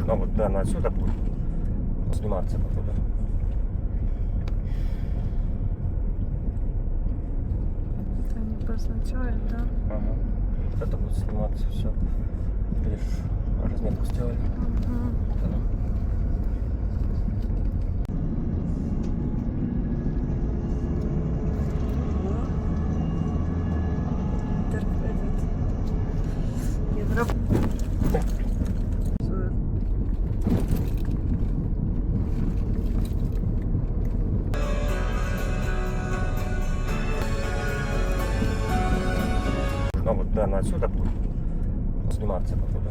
Ну вот, да, она отсюда будет сниматься походу. Это не позначает, да? Ага. Это будет сниматься все. Видишь, разметку сделали. Угу. Да. Ну вот, да, она отсюда будет сниматься походу.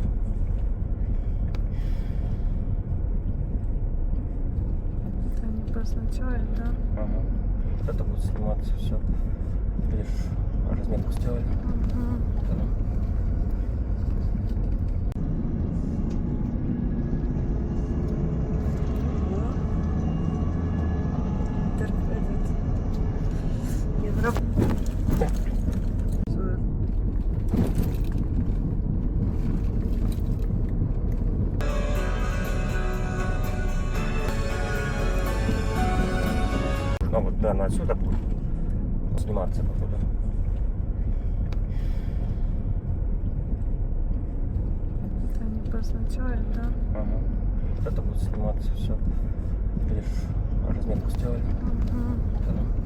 Это не позначает, да? Ага. Это будет сниматься все. Видишь, разметку сделали. Угу. Да. Ну вот, да, она отсюда будет сниматься походу. Это не позначает, да? Ага. Это будет сниматься все. Видишь, разметку сделали. Угу. Да.